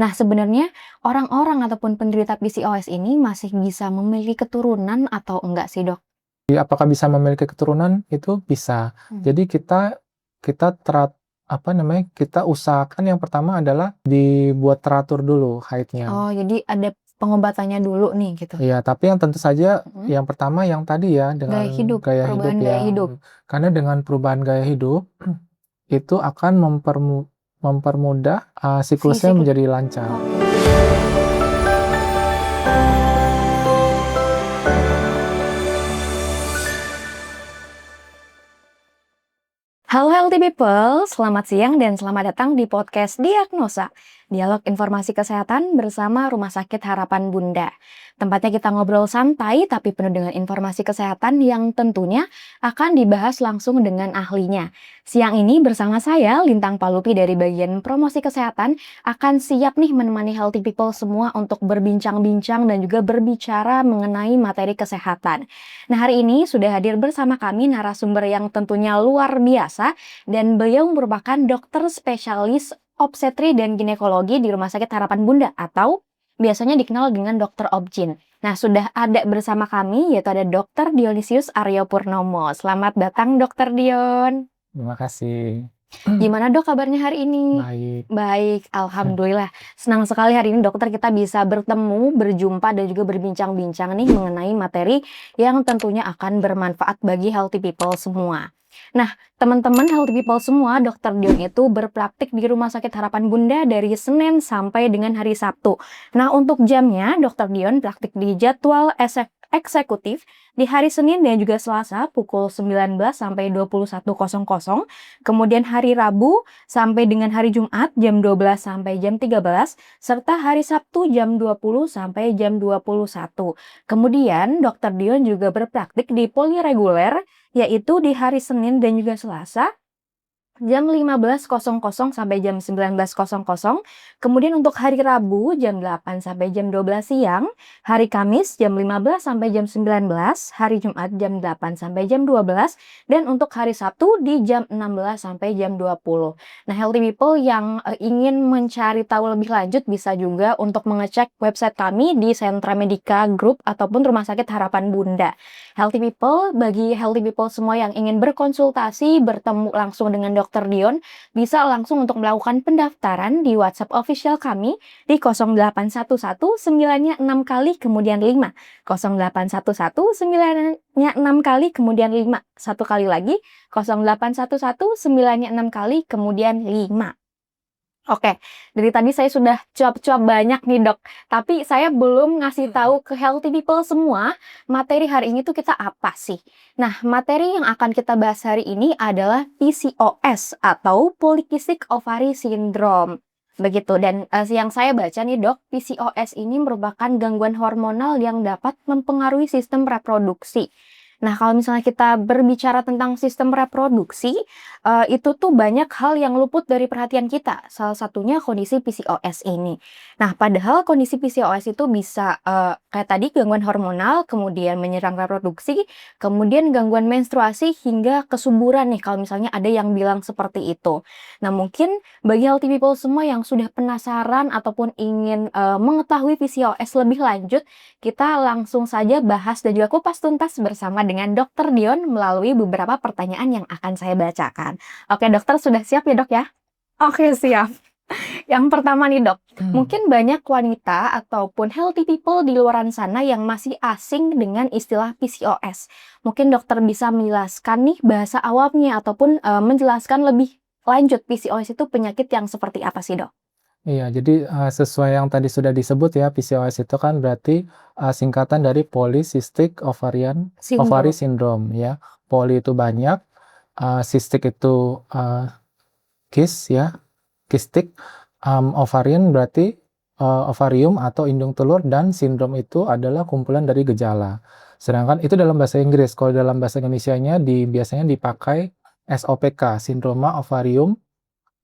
Nah, sebenarnya orang-orang ataupun penderita PCOS ini masih bisa memiliki keturunan atau enggak sih, Dok? Apakah bisa memiliki keturunan? Itu bisa. Hmm. Jadi kita kita usahakan yang pertama adalah dibuat teratur dulu haidnya. Oh, jadi ada pengobatannya dulu nih gitu. Iya, tapi yang tentu saja Mhm. yang pertama yang tadi ya, Gaya dengan hidup, gaya hidup perubahan gaya yang hidup. karena dengan perubahan gaya hidup, itu akan mempermudah, Si siklusnya siklus. menjadi lancar. Oke. Halo healthy people, selamat siang dan selamat datang di podcast Diagnosa, dialog informasi kesehatan bersama Rumah Sakit Harapan Bunda. Tempatnya kita ngobrol santai tapi penuh dengan informasi kesehatan yang tentunya akan dibahas langsung dengan ahlinya. Siang ini bersama saya, Lintang Palupi dari bagian promosi kesehatan, akan siap nih menemani healthy people semua untuk berbincang-bincang dan juga berbicara mengenai materi kesehatan. Nah, hari ini sudah hadir bersama kami narasumber yang tentunya luar biasa dan beliau merupakan dokter spesialis obstetri dan ginekologi di Rumah Sakit Harapan Bunda atau biasanya dikenal dengan Dokter Obgyn. Nah, sudah ada bersama kami yaitu ada Dokter Dionysius Aryo Purnomo. Selamat datang Dokter Dion. Terima kasih. Gimana Dok kabarnya hari ini? Baik. Baik, alhamdulillah. Senang sekali hari ini dokter kita bisa bertemu, berjumpa dan juga berbincang-bincang nih mengenai materi yang tentunya akan bermanfaat bagi healthy people semua. Nah, teman-teman healthy people semua, Dokter Dion itu berpraktik di Rumah Sakit Harapan Bunda dari Senin sampai dengan hari Sabtu. Nah, untuk jamnya, Dokter Dion praktik di jadwal eksekutif di hari Senin dan juga Selasa pukul 19 sampai 21.00. Kemudian hari Rabu sampai dengan hari Jumat jam 12 sampai jam 13, serta hari Sabtu jam 20 sampai jam 21. Kemudian Dokter Dion juga berpraktik di polireguler, yaitu di hari Senin dan juga Selasa jam 15.00 sampai jam 19.00. Kemudian untuk hari Rabu jam 8 sampai jam 12 siang, hari Kamis jam 15 sampai jam 19, hari Jumat jam 8 sampai jam 12, dan untuk hari Sabtu di jam 16 sampai jam 20. Nah, healthy people yang ingin mencari tahu lebih lanjut bisa juga untuk mengecek website kami di Sentra Medica Group ataupun Rumah Sakit Harapan Bunda. Bagi healthy people semua yang ingin berkonsultasi, bertemu langsung dengan Dokter Dion, bisa langsung untuk melakukan pendaftaran di WhatsApp official kami di 0811 9-nya 6 kali kemudian 5. 0811 9-nya 6 kali kemudian 5. Satu kali lagi, 0811 9-nya 6 kali kemudian 5. Oke, dari tadi saya sudah cuap-cuap banyak nih dok, tapi saya belum ngasih tahu ke healthy people semua materi hari ini tuh kita apa sih. Nah, materi yang akan kita bahas hari ini adalah PCOS atau Polycystic Ovary Syndrome. Begitu, dan yang saya baca nih dok, PCOS ini merupakan gangguan hormonal yang dapat mempengaruhi sistem reproduksi. Nah, kalau misalnya kita berbicara tentang sistem reproduksi, itu tuh banyak hal yang luput dari perhatian kita, salah satunya kondisi PCOS ini. Nah, padahal kondisi PCOS itu bisa, kayak tadi gangguan hormonal, kemudian menyerang reproduksi, kemudian gangguan menstruasi hingga kesuburan nih kalau misalnya ada yang bilang seperti itu. Nah, mungkin bagi healthy people semua yang sudah penasaran ataupun ingin, mengetahui PCOS lebih lanjut, kita langsung saja bahas dan juga kupas tuntas bersama dengan Dokter Dion melalui beberapa pertanyaan yang akan saya bacakan. Oke dokter, sudah siap ya dok ya? Oke siap. Yang pertama nih dok, mungkin banyak wanita ataupun healthy people di luar sana yang masih asing dengan istilah PCOS. Mungkin dokter bisa menjelaskan nih bahasa awamnya ataupun menjelaskan lebih lanjut PCOS itu penyakit yang seperti apa sih dok? Iya, jadi, sesuai yang tadi sudah disebut ya, PCOS itu kan berarti, singkatan dari Polycystic Ovary Sindrom. Syndrome ya. Poly itu banyak, cystic itu, cyst ya, cystic, ovarian berarti, ovarium atau indung telur, dan sindrom itu adalah kumpulan dari gejala. Sedangkan itu dalam bahasa Inggris, kalau dalam bahasa Indonesianya biasanya dipakai SOPK, Sindroma Ovarium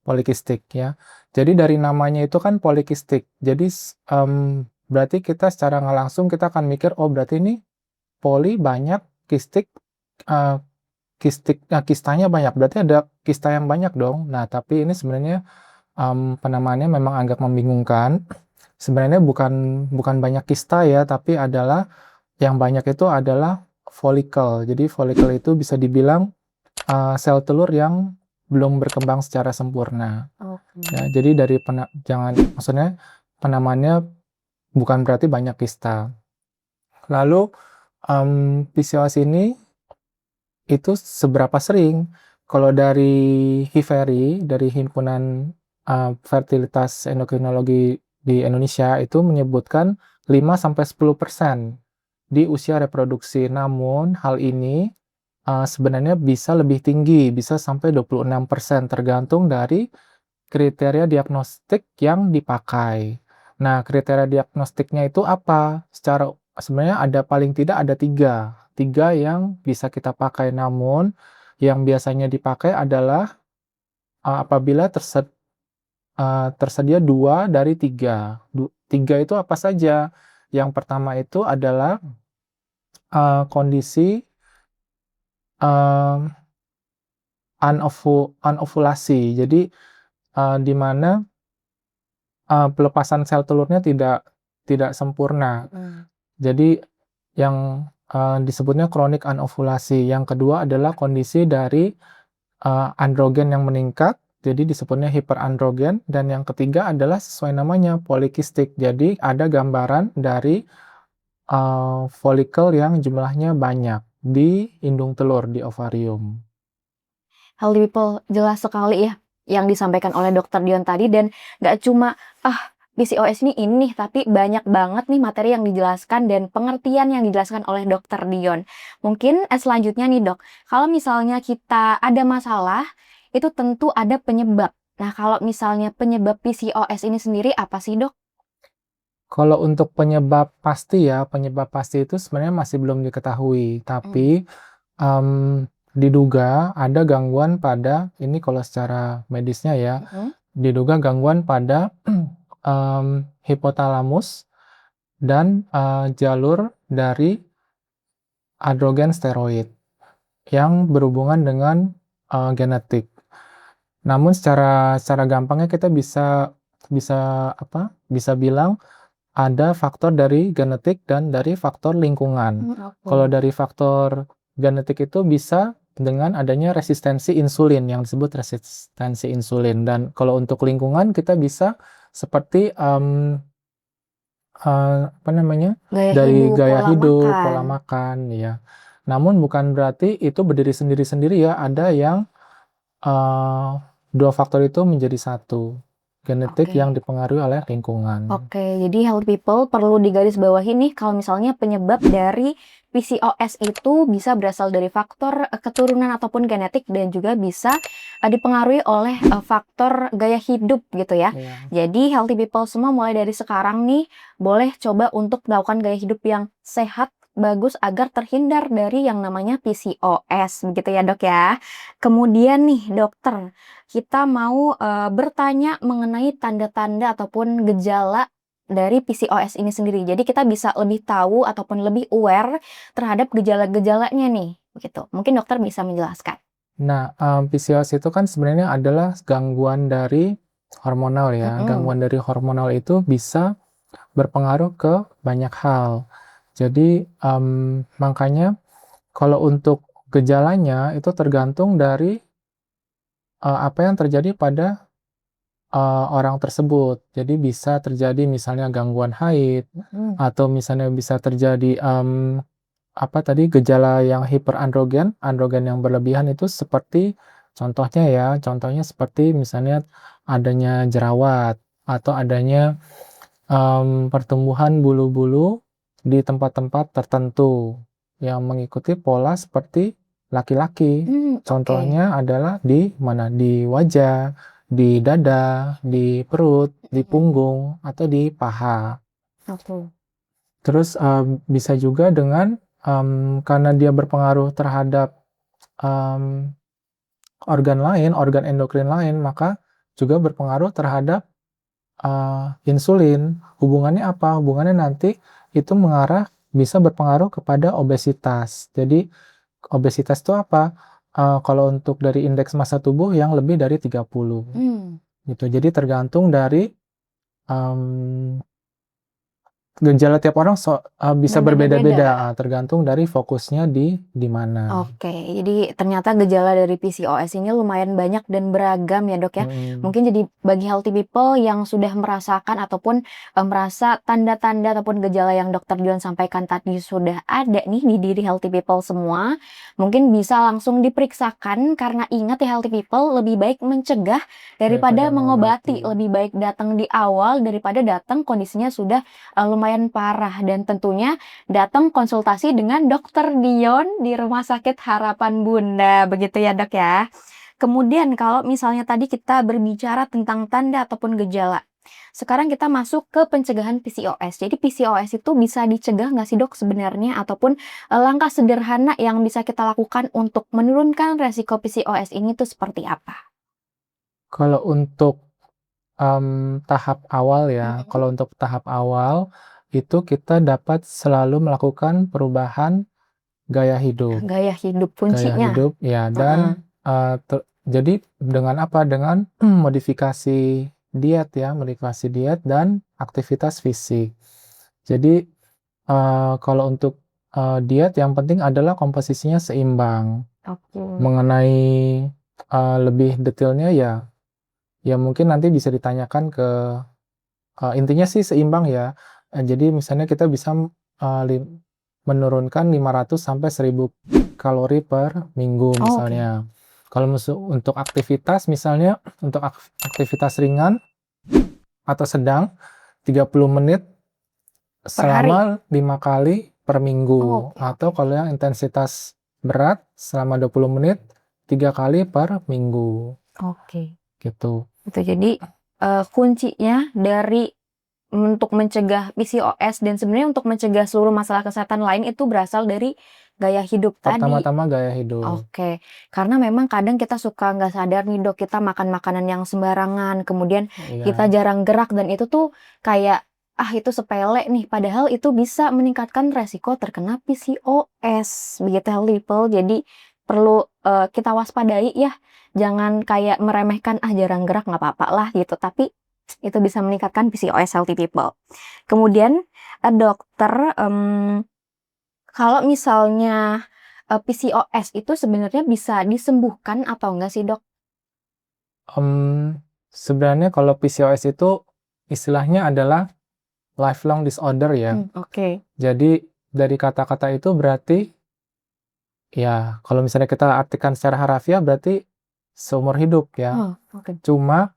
Polycystic ya. Jadi dari namanya itu kan polycystic. Jadi berarti kita secara nggak langsung kita akan mikir, oh berarti ini poly banyak, kistik, kistanya banyak. Berarti ada kista yang banyak dong. Nah, tapi ini sebenarnya penamaannya memang agak membingungkan. Sebenarnya bukan banyak kista ya, tapi yang banyak itu adalah folikel. Jadi folikel itu bisa dibilang sel telur yang belum berkembang secara sempurna. Ya, jadi maksudnya penamaannya bukan berarti banyak kista. Lalu PCOS ini itu seberapa sering? Kalau dari HIVERI, dari Himpunan Fertilitas Endokrinologi di Indonesia, itu menyebutkan 5-10% di usia reproduksi. Namun hal ini sebenarnya bisa lebih tinggi, bisa sampai 26%, tergantung dari kriteria diagnostik yang dipakai. Nah, kriteria diagnostiknya itu apa? Sebenarnya paling tidak ada tiga yang bisa kita pakai. Namun yang biasanya dipakai adalah apabila tersedia 2 dari 3. 3 itu apa saja? Yang pertama itu adalah kondisi anovulasi. Jadi di mana pelepasan sel telurnya tidak sempurna. Jadi yang disebutnya kronik anovulasi. Yang kedua adalah kondisi dari androgen yang meningkat, jadi disebutnya hiperandrogen. Dan yang ketiga adalah sesuai namanya polikistik. Jadi ada gambaran dari folikel yang jumlahnya banyak di indung telur, di ovarium. Healthy people, jelas sekali ya yang disampaikan oleh Dokter Dion tadi, dan nggak cuma PCOS ini, tapi banyak banget nih materi yang dijelaskan dan pengertian yang dijelaskan oleh Dokter Dion. Mungkin selanjutnya nih Dok, kalau misalnya kita ada masalah, itu tentu ada penyebab. Nah, kalau misalnya penyebab PCOS ini sendiri apa sih Dok? Kalau untuk penyebab pasti itu sebenarnya masih belum diketahui, tapi diduga ada gangguan pada, ini kalau secara medisnya ya, diduga gangguan pada hipotalamus dan jalur dari androgen steroid yang berhubungan dengan genetik. Namun secara gampangnya kita bisa bilang ada faktor dari genetik dan dari faktor lingkungan. Kalau dari faktor genetik itu bisa dengan adanya resistensi insulin, yang disebut resistensi insulin. Dan kalau untuk lingkungan kita bisa seperti dari gaya hidup, pola makan, ya. Namun bukan berarti itu berdiri sendiri-sendiri ya. Ada yang dua faktor itu menjadi satu. Genetik yang dipengaruhi oleh lingkungan. Oke, jadi healthy people perlu digarisbawahi nih kalau misalnya penyebab dari PCOS itu bisa berasal dari faktor keturunan ataupun genetik, dan juga bisa dipengaruhi oleh faktor gaya hidup gitu ya. Jadi healthy people semua mulai dari sekarang nih boleh coba untuk melakukan gaya hidup yang sehat, bagus, agar terhindar dari yang namanya PCOS, begitu ya Dok ya. Kemudian nih dokter, kita mau bertanya mengenai tanda-tanda ataupun gejala dari PCOS ini sendiri. Jadi kita bisa lebih tahu ataupun lebih aware terhadap gejala-gejalanya nih, begitu. Mungkin dokter bisa menjelaskan. Nah, PCOS itu kan sebenarnya adalah gangguan dari hormonal ya. Gangguan dari hormonal itu bisa berpengaruh ke banyak hal. Jadi makanya kalau untuk gejalanya itu tergantung dari apa yang terjadi pada orang tersebut. Jadi bisa terjadi misalnya gangguan haid, atau misalnya bisa terjadi gejala yang hiperandrogen, androgen yang berlebihan itu seperti contohnya seperti misalnya adanya jerawat atau adanya pertumbuhan bulu-bulu di tempat-tempat tertentu yang mengikuti pola seperti laki-laki. Contohnya adalah di mana? Di wajah, di dada, di perut, di punggung, atau di paha. Terus bisa juga dengan karena dia berpengaruh terhadap organ endokrin lain, maka juga berpengaruh terhadap insulin. Hubungannya apa? Hubungannya nanti itu bisa berpengaruh kepada obesitas. Jadi obesitas itu apa? Kalau untuk dari indeks massa tubuh yang lebih dari 30. gitu. Jadi tergantung dari um, gejala tiap orang bisa berbeda-beda, tergantung dari fokusnya di mana. Oke, jadi ternyata gejala dari PCOS ini lumayan banyak dan beragam ya dok ya. Mungkin jadi bagi healthy people yang sudah merasakan ataupun merasa tanda-tanda ataupun gejala yang dokter Dion sampaikan tadi sudah ada nih di diri healthy people semua, mungkin bisa langsung diperiksakan karena ingat ya healthy people lebih baik mencegah daripada mengobati. Lebih baik datang di awal daripada datang kondisinya sudah lumayan parah, dan tentunya datang konsultasi dengan dokter Dion di Rumah Sakit Harapan Bunda, begitu ya dok ya. Kemudian kalau misalnya tadi kita berbicara tentang tanda ataupun gejala, sekarang kita masuk ke pencegahan PCOS. Jadi PCOS itu bisa dicegah nggak sih dok sebenarnya, ataupun langkah sederhana yang bisa kita lakukan untuk menurunkan resiko PCOS ini tuh seperti apa? Kalau untuk tahap awal ya, kalau untuk tahap awal itu kita dapat selalu melakukan perubahan gaya hidup. Gaya hidup Gaya kuncinya. hidup ya, dan jadi dengan apa? Dengan modifikasi diet ya, modifikasi diet dan aktivitas fisik. Jadi kalau untuk diet yang penting adalah komposisinya seimbang. Oke. Mengenai lebih detailnya ya mungkin nanti bisa ditanyakan ke intinya sih seimbang ya. Jadi misalnya kita bisa menurunkan 500 sampai 1000 kalori per minggu misalnya. Kalau untuk aktivitas misalnya untuk aktivitas ringan atau sedang 30 menit selama 5 kali per minggu. Atau kalau yang intensitas berat selama 20 menit 3 kali per minggu. Gitu. Itu jadi kuncinya dari untuk mencegah PCOS dan sebenarnya untuk mencegah seluruh masalah kesehatan lain itu berasal dari gaya hidup tadi. Pertama-tama gaya hidup. Oke, karena memang kadang kita suka nggak sadar nih dok, kita makan makanan yang sembarangan, kemudian kita jarang gerak dan itu tuh kayak itu sepele nih, padahal itu bisa meningkatkan resiko terkena PCOS, begitu healthy people. Jadi perlu kita waspadai ya, jangan kayak meremehkan jarang gerak nggak apa-apa lah gitu, tapi itu bisa meningkatkan PCOS healthy people. Kemudian dokter, kalau misalnya PCOS itu sebenarnya bisa disembuhkan atau enggak sih dok? Sebenarnya kalau PCOS itu istilahnya adalah lifelong disorder ya. Jadi dari kata-kata itu berarti ya kalau misalnya kita artikan secara harafiah berarti seumur hidup ya. Cuma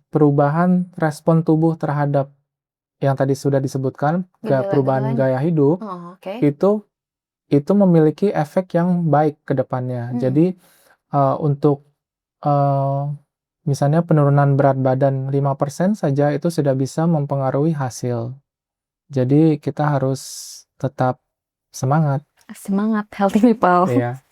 perubahan respon tubuh terhadap yang tadi sudah disebutkan, perubahan gaya hidup itu memiliki efek yang baik ke depannya. Jadi untuk misalnya penurunan berat badan 5% saja itu sudah bisa mempengaruhi hasil. Jadi kita harus tetap semangat. Semangat healthy people. Iya.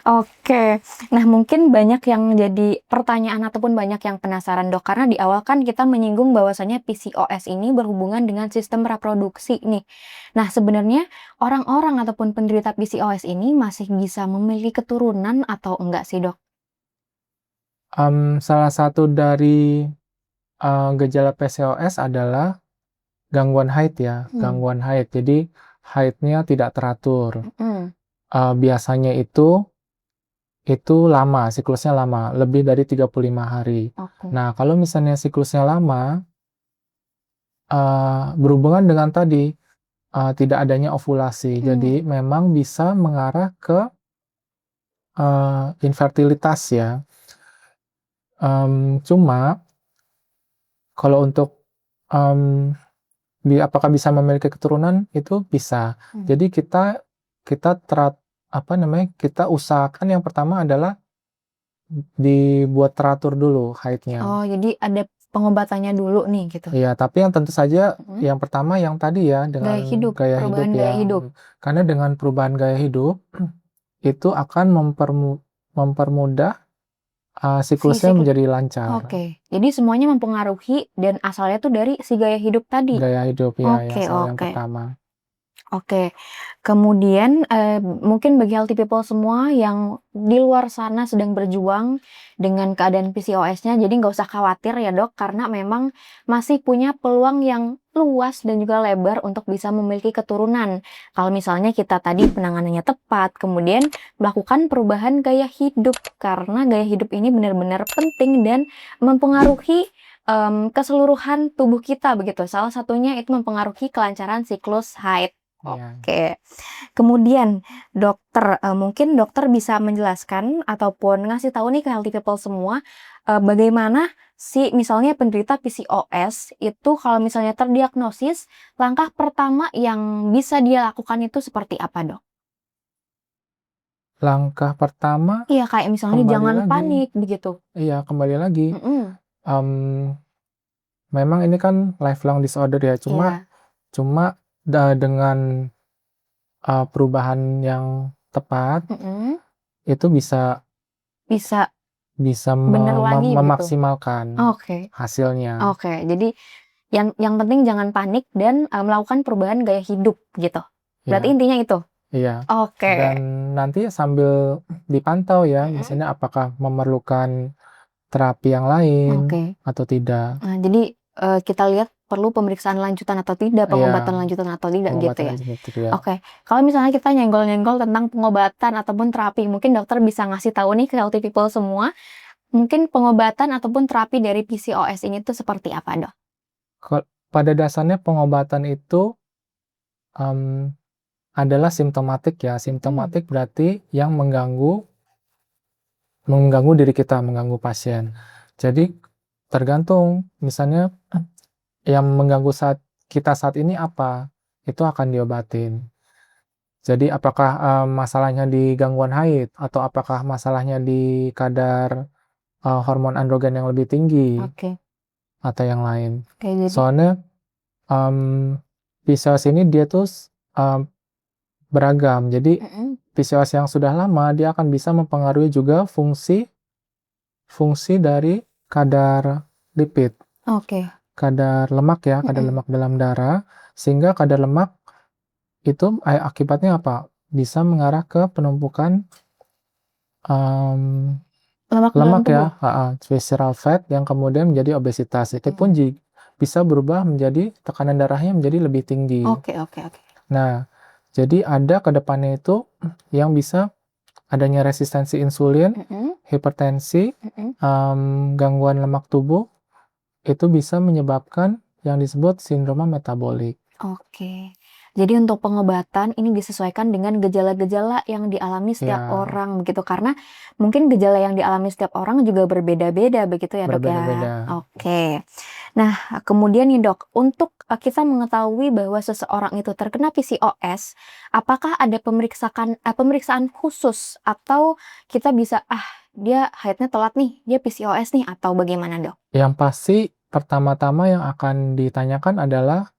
Oke, nah mungkin banyak yang jadi pertanyaan ataupun banyak yang penasaran dok, karena di awal kan kita menyinggung bahwasannya PCOS ini berhubungan dengan sistem reproduksi nih. Nah sebenarnya orang-orang ataupun penderita PCOS ini masih bisa memiliki keturunan atau enggak sih dok? Salah satu dari gejala PCOS adalah gangguan haid ya, gangguan haid. Jadi haidnya tidak teratur. Biasanya itu lama, siklusnya lama, lebih dari 35 hari. Nah, kalau misalnya siklusnya lama, berhubungan dengan tadi, tidak adanya ovulasi. Jadi memang bisa mengarah ke infertilitas ya. Cuma kalau untuk apakah bisa memiliki keturunan, itu bisa. Jadi kita usahakan yang pertama adalah dibuat teratur dulu haidnya. Jadi ada pengobatannya dulu nih gitu. Iya, tapi yang tentu saja yang pertama yang tadi ya dengan perubahan gaya hidup. Karena dengan perubahan gaya hidup itu akan mempermudah siklusnya menjadi lancar. Jadi semuanya mempengaruhi dan asalnya tuh dari si gaya hidup tadi. Gaya hidup ya, yang pertama. Oke, kemudian, mungkin bagi healthy people semua yang di luar sana sedang berjuang dengan keadaan PCOS-nya, jadi nggak usah khawatir ya Dok, karena memang masih punya peluang yang luas dan juga lebar untuk bisa memiliki keturunan. Kalau misalnya kita tadi penanganannya tepat, kemudian melakukan perubahan gaya hidup, karena gaya hidup ini benar-benar penting dan mempengaruhi, keseluruhan tubuh kita begitu. Salah satunya itu mempengaruhi kelancaran siklus haid. Iya. Oke. Kemudian dokter, mungkin dokter bisa menjelaskan ataupun ngasih tahu nih ke healthy people semua, bagaimana sih misalnya penderita PCOS itu kalau misalnya terdiagnosis, langkah pertama yang bisa dia lakukan itu seperti apa, Dok? Langkah pertama Iya, kayak misalnya kembali jangan lagi panik begitu. iya, kembali lagi, Mhm, mmm, memang ini kan lifelong disorder ya, cuma iya, cuma dengan, perubahan yang tepat, mhm, itu bisa bisa bisa bener lagi begitu? memaksimalkan Oke, hasilnya. oke. Jadi yang penting jangan panik dan, melakukan perubahan gaya hidup gitu? Berarti Ya, intinya itu? iya. Dan Oke, nanti sambil dipantau ya, mhm, misalnya apakah memerlukan terapi yang lain oke. atau tidak. Nah, jadi, kita lihat perlu pemeriksaan lanjutan atau tidak, Iya, pengobatan lanjutan atau tidak gitu pengobatan ya. lanjut itu ya. Oke, kalau misalnya kita nyenggol-nyenggol tentang pengobatan ataupun terapi, mungkin dokter bisa ngasih tahu nih ke healthy people semua, mungkin pengobatan ataupun terapi dari PCOS ini tuh seperti apa, Dok? Pada dasarnya pengobatan itu, mmm, adalah simptomatik ya, Mhm, simptomatik berarti yang mengganggu diri kita, mengganggu pasien. Jadi tergantung misalnya yang mengganggu kita saat ini apa, itu akan diobatin. Jadi apakah, masalahnya di gangguan haid atau apakah masalahnya di kadar, hormon androgen yang lebih tinggi oke atau yang lain. oke, jadi Soalnya, PCOS ini dia tuh beragam. Jadi mhm, PCOS yang sudah lama dia akan bisa mempengaruhi juga fungsi fungsi dari kadar lipid, oke, kadar lemak ya, kadar mhm, lemak dalam darah, sehingga kadar lemak itu akibatnya apa? Bisa mengarah ke penumpukan, mmm, lemak dalam lemak ya, tubuh? heeh, visceral fat yang kemudian menjadi obesitas. Itu Mhm, pun bisa berubah menjadi tekanan darahnya menjadi lebih tinggi. oke oke oke, Nah, jadi ada ke depannya itu yang bisa adanya resistensi insulin, mhm hipertensi, mhm. gangguan lemak tubuh, itu bisa menyebabkan yang disebut sindroma metabolik. Oke. Jadi untuk pengobatan ini disesuaikan dengan gejala-gejala yang dialami setiap Ya, orang begitu, karena mungkin gejala yang dialami setiap orang juga berbeda-beda begitu ya, Dok, ya? berbeda-beda. Oke. Nah, kemudian nih, Dok, untuk, kita mengetahui bahwa seseorang itu terkena PCOS, apakah ada pemeriksaan khusus atau kita bisa, "Ah, dia haidnya telat nih, dia PCOS nih," atau bagaimana, Dok? Yang pasti pertama-tama yang akan ditanyakan adalah,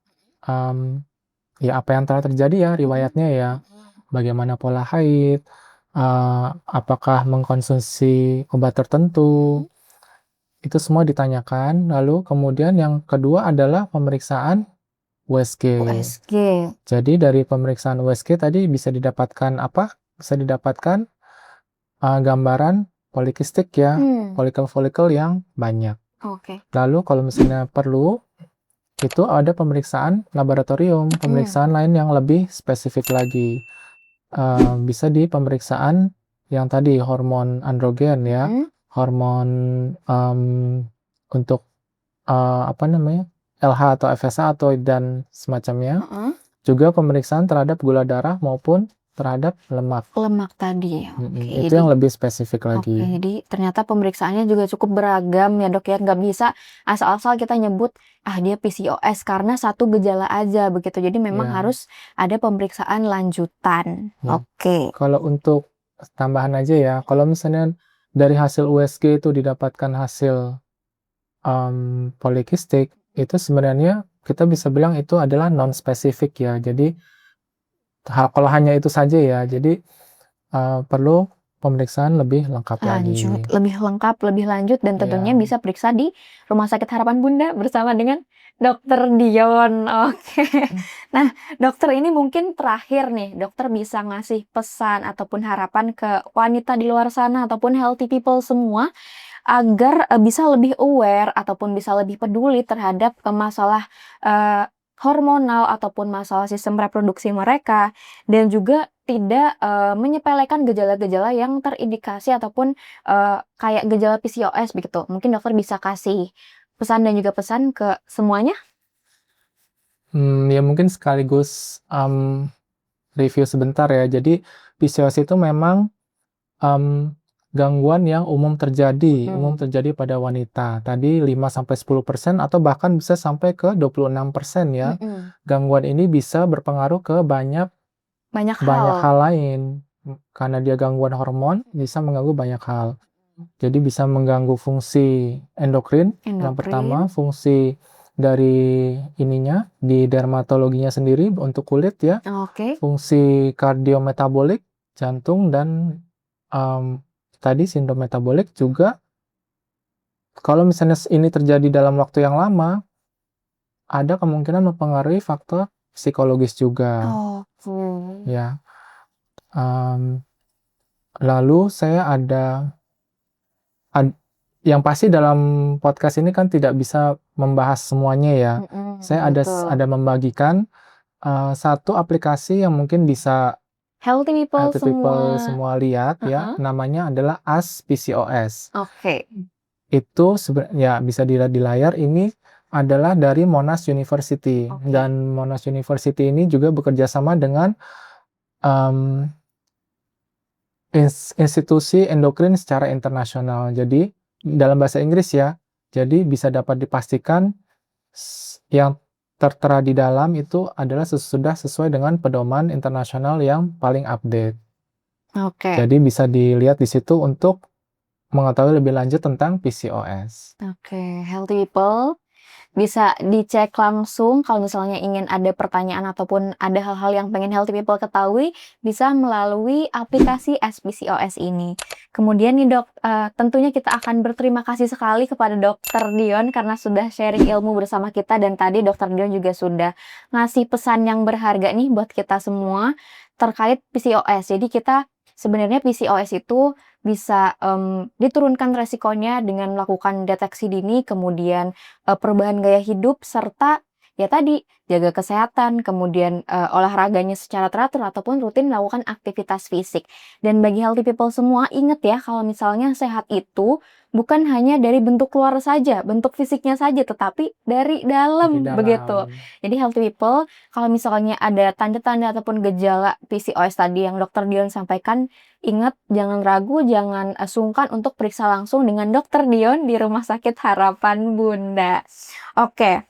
mmm, ya apa yang telah terjadi ya Mhm, riwayatnya ya, mhm, bagaimana pola haid, apakah mengkonsumsi obat tertentu, mhm. itu semua ditanyakan. Lalu kemudian yang kedua adalah pemeriksaan USG. USG. Jadi dari pemeriksaan USG tadi bisa didapatkan apa, bisa didapatkan, gambaran polikistik ya, Mmm, folikel-folikel yang banyak. oke. Lalu kalau misalnya perlu, itu ada pemeriksaan laboratorium, Mhm. pemeriksaan lain yang lebih spesifik lagi. Bisa di pemeriksaan yang tadi hormon androgen ya, Mhm, hormon, untuk, apa namanya, LH atau FSH atau dan semacamnya. heeh, Juga pemeriksaan terhadap gula darah maupun terhadap lemak. lemak tadi, oke. Itu yang lebih spesifik Oke, lagi. jadi ternyata pemeriksaannya juga cukup beragam ya, Dok, ya, nggak bisa asal-asal kita nyebut, "Ah, dia PCOS," karena satu gejala aja begitu. Jadi memang Ya, harus ada pemeriksaan lanjutan. ya. Oke. Kalau untuk tambahan aja ya, kalau misalnya dari hasil USG itu didapatkan hasil, polikistik, itu sebenarnya kita bisa bilang itu adalah non spesifik ya. Jadi kalau hanya itu saja ya, jadi, perlu pemeriksaan lebih lengkap lagi. Lebih lengkap, lebih lanjut dan tentunya Ya, bisa periksa di Rumah Sakit Harapan Bunda bersama dengan Dokter Dion, oke. Nah, dokter ini mungkin terakhir nih, dokter bisa ngasih pesan ataupun harapan ke wanita di luar sana ataupun healthy people semua agar, bisa lebih aware ataupun bisa lebih peduli terhadap, masalah, eee, hormonal ataupun masalah sistem reproduksi mereka dan juga tidak, menyepelekan gejala-gejala yang terindikasi ataupun, kayak gejala PCOS begitu. Mungkin dokter bisa kasih pesan dan juga pesan ke semuanya? Ya mungkin sekaligus, review sebentar ya. Jadi PCOS itu memang, mmm, gangguan yang umum terjadi pada wanita. Tadi 5-10% atau bahkan bisa sampai ke 26% ya. Mhm, Gangguan ini bisa berpengaruh ke banyak banyak banyak hal. hal lain, karena dia gangguan hormon bisa mengganggu banyak hal. Jadi bisa mengganggu fungsi endokrin, yang Endokrin, pertama, fungsi dari ininya, di dermatologinya sendiri untuk kulit ya, oke. fungsi kardiometabolik, jantung dan, mmm, tadi sindrom metabolik juga kalau misalnya ini terjadi dalam waktu yang lama, ada kemungkinan mempengaruhi faktor psikologis juga, Oke. ya. Mmm, Lalu saya Ad yang pasti dalam podcast ini kan tidak bisa membahas semuanya ya. Saya Betul. ada membagikan, 1 aplikasi yang mungkin bisa Healthy people healthy people semua. semua lihat ya, Heeh, namanya adalah Ask PCOS. oke. Itu ya bisa dilihat di layar, ini adalah dari Monash University Oke. dan Monash University ini juga bekerja sama dengan, mmm, institusi endokrin secara internasional. Jadi dalam bahasa Inggris ya, jadi bisa dapat dipastikan yang tertera di dalam itu adalah sudah sesuai dengan pedoman internasional yang paling update. Oke. Jadi bisa dilihat di situ untuk mengetahui lebih lanjut tentang PCOS. Oke, healthy people bisa dicek langsung kalau misalnya ingin ada pertanyaan ataupun ada hal-hal yang pengen healthy people ketahui, bisa melalui aplikasi SPCOS ini. Kemudian nih Dok, tentunya kita akan berterima kasih sekali kepada Dokter Dion karena sudah sharing ilmu bersama kita dan tadi Dokter Dion juga sudah ngasih pesan yang berharga nih buat kita semua terkait PCOS. Jadi kita sebenarnya PCOS itu bisa, diturunkan resikonya dengan melakukan deteksi dini, kemudian perubahan gaya hidup serta ya tadi, jaga kesehatan, kemudian, olahraganya secara teratur ataupun rutin melakukan aktivitas fisik. Dan bagi healthy people semua, ingat ya kalau misalnya sehat itu bukan hanya dari bentuk luar saja, bentuk fisiknya saja, tetapi dari Dari dalam, dalam. begitu. Jadi healthy people, kalau misalnya ada tanda-tanda ataupun gejala PCOS tadi yang Dokter Dion sampaikan, ingat jangan ragu, jangan, sungkan untuk periksa langsung dengan Dokter Dion di Rumah Sakit Harapan Bunda. Oke,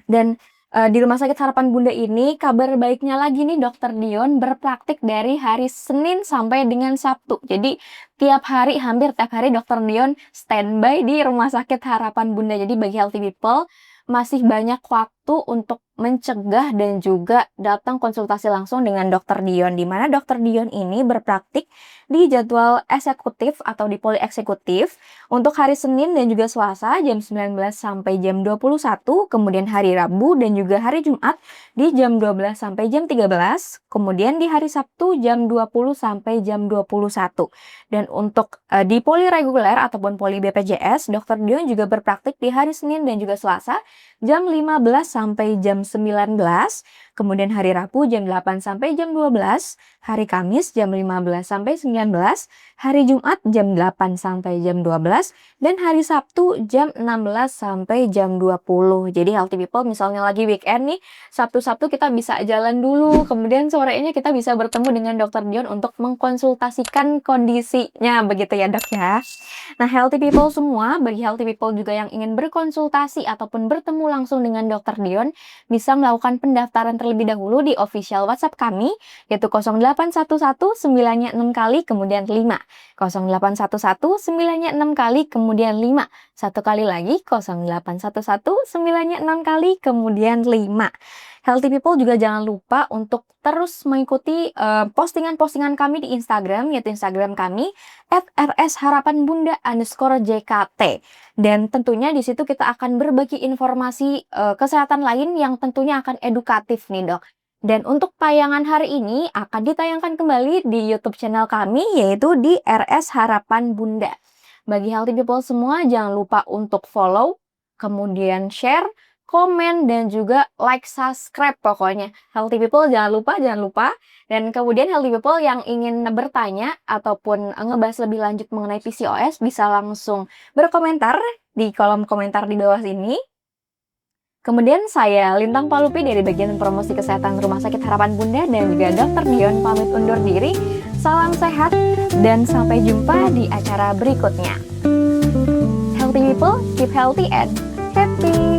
dan, di Rumah Sakit Harapan Bunda ini kabar baiknya lagi nih Dokter Dion berpraktik dari hari Senin sampai dengan Sabtu. Jadi tiap hari, hampir tiap hari Dokter Dion standby di Rumah Sakit Harapan Bunda. Jadi bagi healthy people, masih banyak waktu untuk mencegah dan juga datang konsultasi langsung dengan Dokter Dion, di mana Dokter Dion ini berpraktik di jadwal eksekutif atau di poli eksekutif untuk hari Senin dan juga Selasa jam 19 sampai jam 21, kemudian hari Rabu dan juga hari Jumat di jam 12 sampai jam 13, kemudian di hari Sabtu jam 20 sampai jam 21. Dan untuk di poli reguler ataupun poli BPJS, Dokter Dion juga berpraktik di hari Senin dan juga Selasa jam 15 sampai jam 19, kemudian hari Rabu jam 8 sampai jam 12, hari Kamis jam 15 sampai 19, hari Jumat jam 8 sampai jam 12, dan hari Sabtu jam 16 sampai jam 20. Jadi healthy people misalnya lagi weekend nih, Sabtu-Sabtu kita bisa jalan dulu, kemudian sorenya kita bisa bertemu dengan Dokter Dion untuk mengkonsultasikan kondisinya, begitu ya Dok ya. Nah healthy people semua, bagi healthy people juga yang ingin berkonsultasi ataupun bertemu langsung dengan Dokter Dion, bisa melakukan pendaftaran terlebih dahulu di official WhatsApp kami, yaitu 0811 9-nya 6 kali kemudian 5, 0811 9-nya 6 kali kemudian 5, satu kali lagi 0811 9-nya 6 kali kemudian 5. Healthy people juga jangan lupa untuk terus mengikuti postingan-postingan kami di Instagram, yaitu Instagram kami @rsharapanbunda_jkt. Dan tentunya di situ kita akan berbagi informasi kesehatan lain yang tentunya akan edukatif nih, Dok. Dan untuk tayangan hari ini akan ditayangkan kembali di YouTube channel kami, yaitu di RS Harapan Bunda. Bagi healthy people semua, jangan lupa untuk follow, kemudian share, komen, dan juga like, subscribe pokoknya. Healthy people jangan lupa. Dan kemudian healthy people yang ingin bertanya ataupun ngebahas lebih lanjut mengenai PCOS bisa langsung berkomentar di kolom komentar di bawah sini. Kemudian saya Lintang Palupi dari bagian promosi kesehatan Rumah Sakit Harapan Bunda dan juga Dr. Dion pamit undur diri. Salam sehat dan sampai jumpa di acara berikutnya. Healthy people, keep healthy and happy.